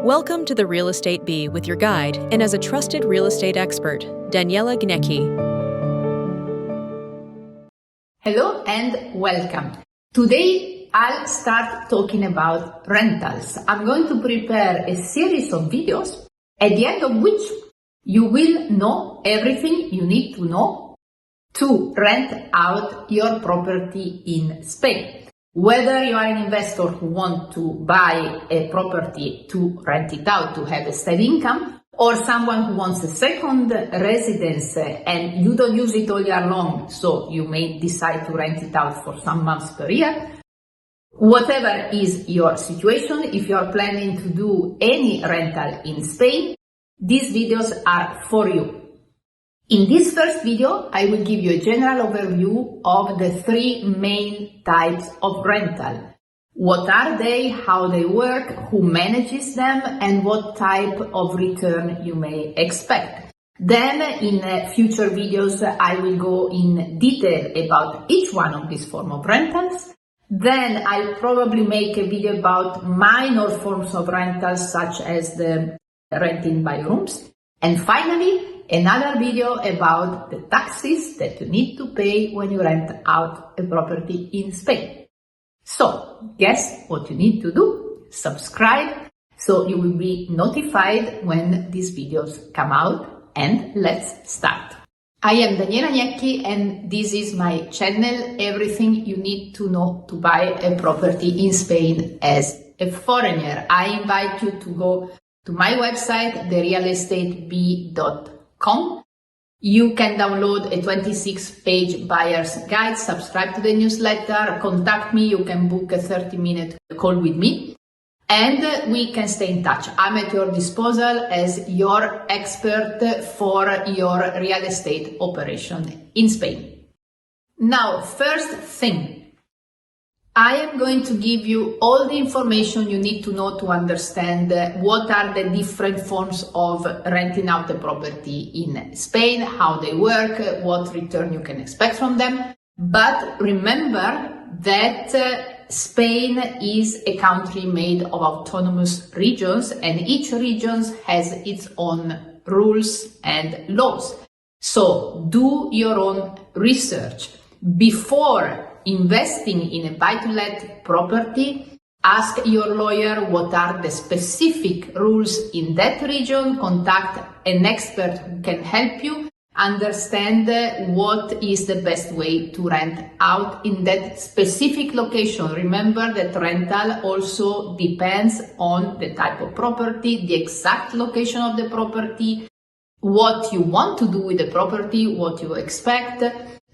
Welcome to the Real Estate Bee with your guide and as a trusted real estate expert, Daniela Gnecchi. Hello and welcome. Today I'll start talking about rentals. I'm going to prepare a series of videos at the end of which you will know everything you need to know to rent out your property in Spain. Whether you are an investor who wants to buy a property to rent it out to have a steady income, or someone who wants a second residence and you don't use it all year long, so you may decide to rent it out for some months per year. Whatever is your situation, if you are planning to do any rental in Spain, these videos are for you. In this first video, I will give you a general overview of the three main types of rental. What are they, how they work, who manages them, and what type of return you may expect. Then, in future videos, I will go in detail about each one of these forms of rentals. Then, I'll probably make a video about minor forms of rentals, such as the renting by rooms. And finally, another video about the taxes that you need to pay when you rent out a property in Spain. So, guess what you need to do? Subscribe so you will be notified when these videos come out, and let's start. I am Daniela Gnecchi and this is my channel, everything you need to know to buy a property in Spain as a foreigner. I invite you to go to my website, therealestatebee.com. You can download a 26-page buyer's guide, subscribe to the newsletter, contact me, you can book a 30-minute call with me, and we can stay in touch. I'm at your disposal as your expert for your real estate operation in Spain. Now, first thing, I am going to give you all the information you need to know to understand what are the different forms of renting out a property in Spain, how they work, what return you can expect from them. But remember that Spain is a country made of autonomous regions and each region has its own rules and laws. So do your own research. Before investing in a buy-to-let property, ask your lawyer what are the specific rules in that region, contact an expert who can help you understand what is the best way to rent out in that specific location. Remember that rental also depends on the type of property, the exact location of the property, what you want to do with the property, what you expect,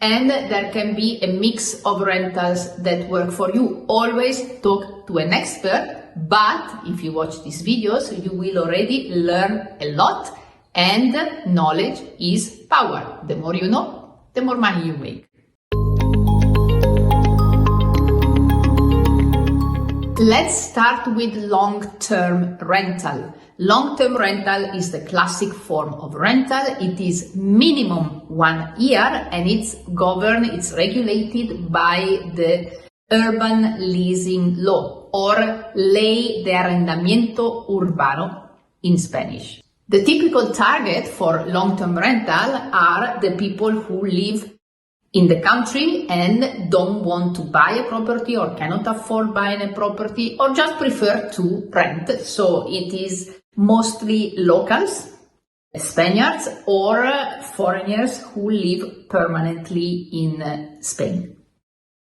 and there can be a mix of rentals that work for you. Always talk to an expert, but if you watch these videos, you will already learn a lot, and knowledge is power. The more you know, the more money you make. Let's start with long-term rental. Long-term rental is the classic form of rental. It is minimum 1 year and it's regulated by the urban leasing law, or ley de arrendamiento urbano in Spanish. The typical target for long-term rental are the people who live in the country and don't want to buy a property or cannot afford buying a property or just prefer to rent. So it is mostly locals, Spaniards, or foreigners who live permanently in Spain.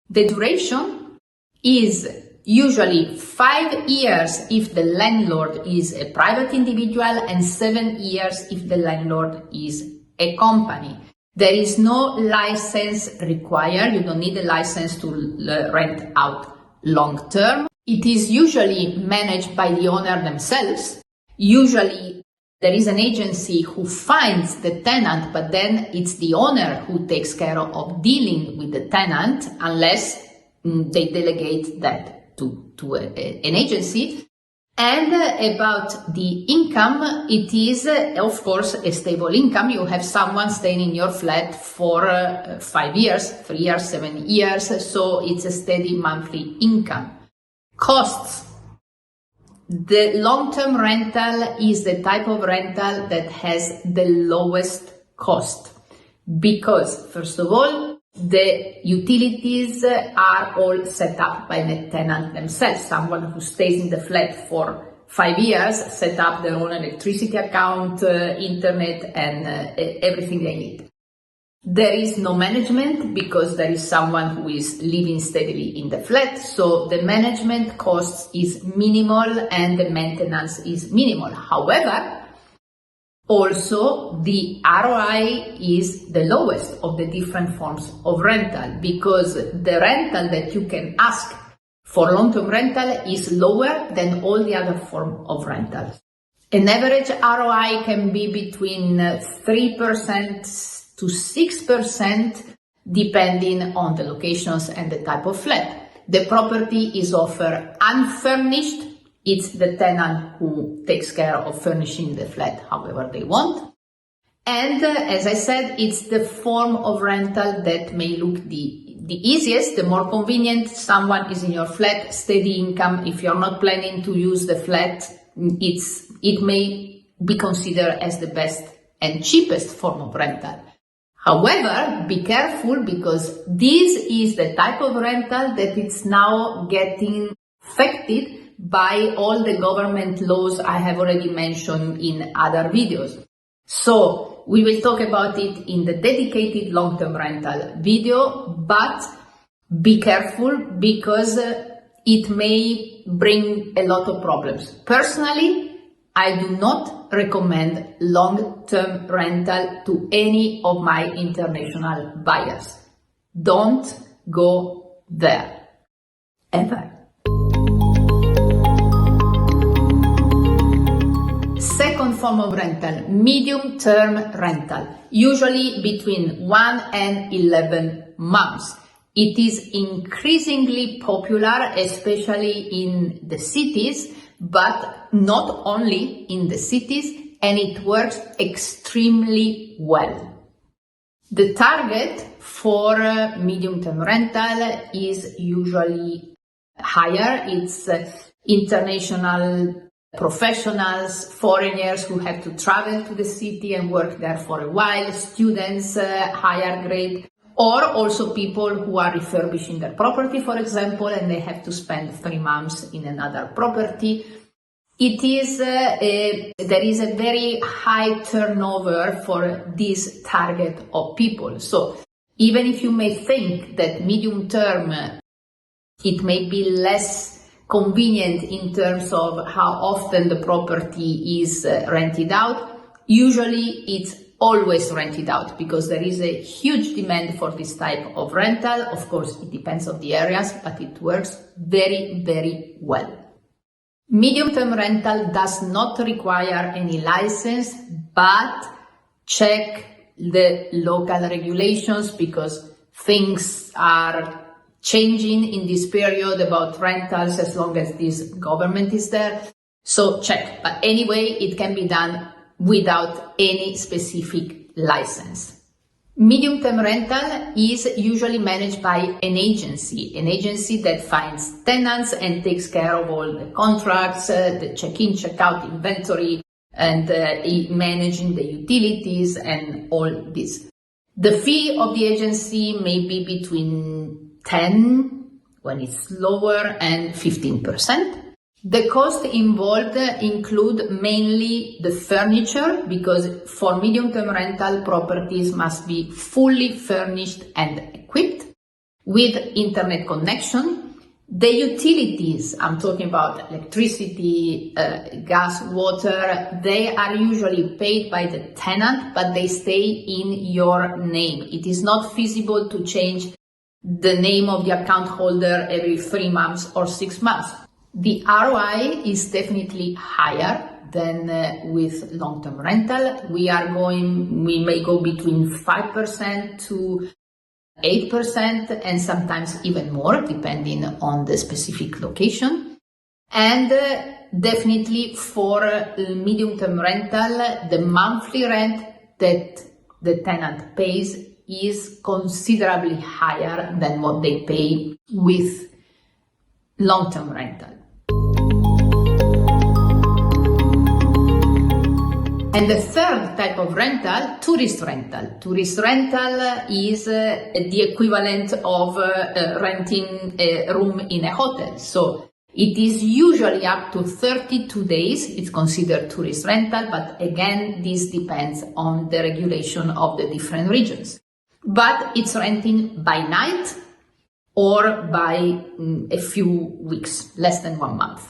The duration is usually 5 years if the landlord is a private individual and 7 years if the landlord is a company. There is no license required. You don't need a license to rent out long term. It is usually managed by the owner themselves. Usually there is an agency who finds the tenant, but then it's the owner who takes care of dealing with the tenant unless they delegate that to an agency. And about the income, it is, of course, a stable income. You have someone staying in your flat for 5 years, 3 years, 7 years, so it's a steady monthly income. Costs. The long-term rental is the type of rental that has the lowest cost because, first of all, the utilities are all set up by the tenant themselves. Someone who stays in the flat for 5 years set up their own electricity account, internet, and everything they need. There is no management because there is someone who is living steadily in the flat, so the management cost is minimal and the maintenance is minimal. However, also the ROI is the lowest of the different forms of rental because the rental that you can ask for long-term rental is lower than all the other forms of rental. An average ROI can be between 3% to 6% depending on the locations and the type of flat. The property is offered unfurnished. It's the tenant who takes care of furnishing the flat however they want. And as I said, it's the form of rental that may look the easiest, the more convenient. Someone is in your flat, steady income. If you're not planning to use the flat, it may be considered as the best and cheapest form of rental. However, be careful because this is the type of rental that it's now getting affected by all the government laws I have already mentioned in other videos. So we will talk about it in the dedicated long-term rental video, but be careful because it may bring a lot of problems. Personally, I do not recommend long-term rental to any of my international buyers. Don't go there, ever. Second form of rental, medium-term rental, usually between 1 and 11 months. It is increasingly popular, especially in the cities, but not only in the cities, and it works extremely well. The target for medium-term rental is usually higher. It's international professionals, foreigners who have to travel to the city and work there for a while, students, higher grade, or also people who are refurbishing their property, for example, and they have to spend 3 months in another property. There is a very high turnover for this target of people. So even if you may think that medium term, it may be less convenient in terms of how often the property is rented out, usually it's always rented out because there is a huge demand for this type of rental. Of course, it depends on the areas, but it works very, very well. Medium-term rental does not require any license, but check the local regulations because things are changing in this period about rentals as long as this government is there. So check. But anyway, it can be done without any specific license. Medium-term rental is usually managed by an agency that finds tenants and takes care of all the contracts, the check-in, check-out, inventory, and managing the utilities and all this. The fee of the agency may be between 10 when it's lower and 15%. The cost involved include mainly the furniture because for medium-term rental properties must be fully furnished and equipped with internet connection. The utilities, I'm talking about electricity, gas, water, they are usually paid by the tenant, but they stay in your name. It is not feasible to change the name of the account holder every 3 months or 6 months. The ROI is definitely higher than with long-term rental. We may go between 5% to 8% and sometimes even more depending on the specific location. And definitely for medium-term rental, the monthly rent that the tenant pays is considerably higher than what they pay with long-term rental. And the third type of rental, tourist rental. Tourist rental is the equivalent of renting a room in a hotel. So it is usually up to 32 days. It's considered tourist rental, but again, this depends on the regulation of the different regions. But it's renting by night or by a few weeks, less than 1 month.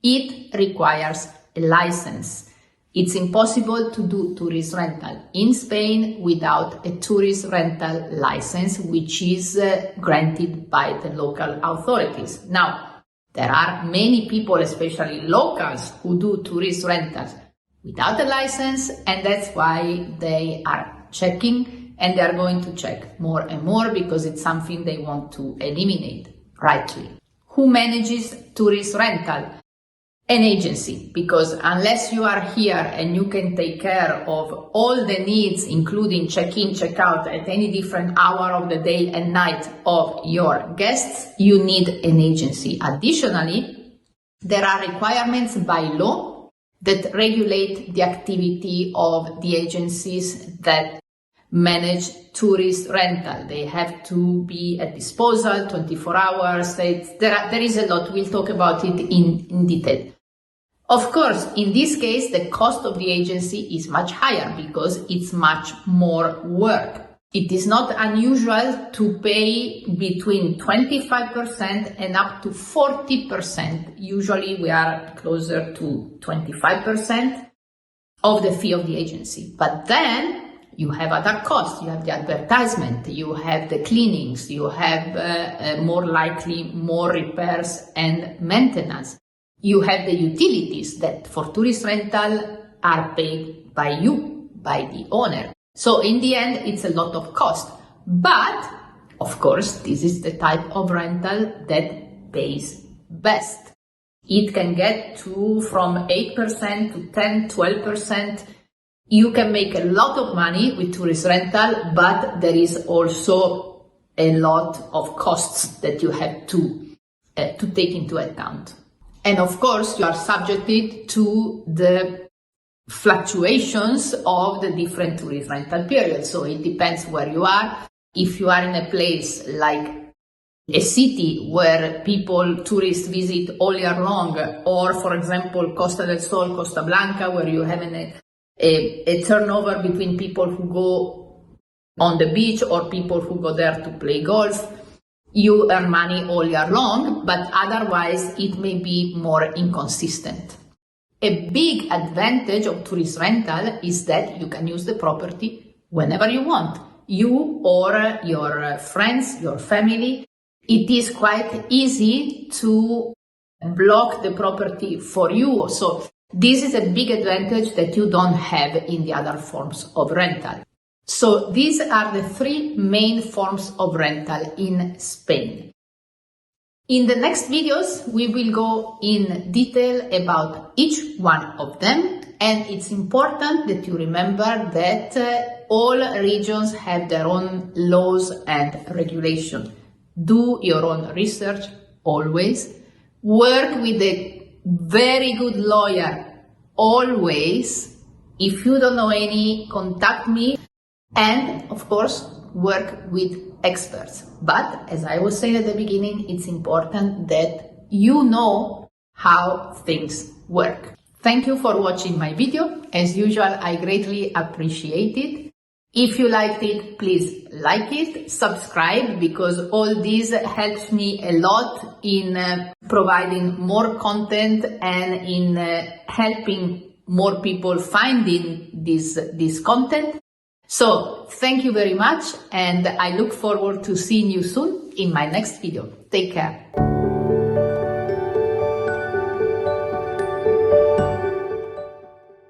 It requires a license. It's impossible to do tourist rental in Spain without a tourist rental license, which is granted by the local authorities. Now, there are many people, especially locals, who do tourist rentals without a license, and that's why they are checking, and they are going to check more and more because it's something they want to eliminate, rightly. Who manages tourist rental? An agency, because unless you are here and you can take care of all the needs, including check-in, check-out at any different hour of the day and night of your guests, you need an agency. Additionally, there are requirements by law that regulate the activity of the agencies that manage tourist rental. They have to be at disposal 24 hours. There is a lot. We'll talk about it in detail. Of course, in this case, the cost of the agency is much higher because it's much more work. It is not unusual to pay between 25% and up to 40%. Usually we are closer to 25% of the fee of the agency. But then you have other costs. You have the advertisement, you have the cleanings, you have more likely more repairs and maintenance. You have the utilities that for tourist rental are paid by you, by the owner. So in the end, it's a lot of cost. But, of course, this is the type of rental that pays best. It can get to from 8% to 10, 12%. You can make a lot of money with tourist rental, but there is also a lot of costs that you have to take into account. And of course, you are subjected to the fluctuations of the different tourist rental periods. So it depends where you are. If you are in a place like a city where tourists visit all year long, or for example, Costa del Sol, Costa Blanca, where you have a turnover between people who go on the beach or people who go there to play golf, you earn money all year long, but otherwise it may be more inconsistent. A big advantage of tourist rental is that you can use the property whenever you want. You or your friends, your family. It is quite easy to block the property for you. So this is a big advantage that you don't have in the other forms of rental. So these are the three main forms of rental in Spain. In the next videos, we will go in detail about each one of them, and it's important that you remember that all regions have their own laws and regulations. Do your own research always. Work with a very good lawyer always. If you don't know any, contact me. And of course, work with experts. But as I was saying at the beginning, it's important that you know how things work. Thank you for watching my video. As usual, I greatly appreciate it. If you liked it, please like it, subscribe, because all this helps me a lot in providing more content and in helping more people finding this content. So thank you very much, and I look forward to seeing you soon in my next video. Take care.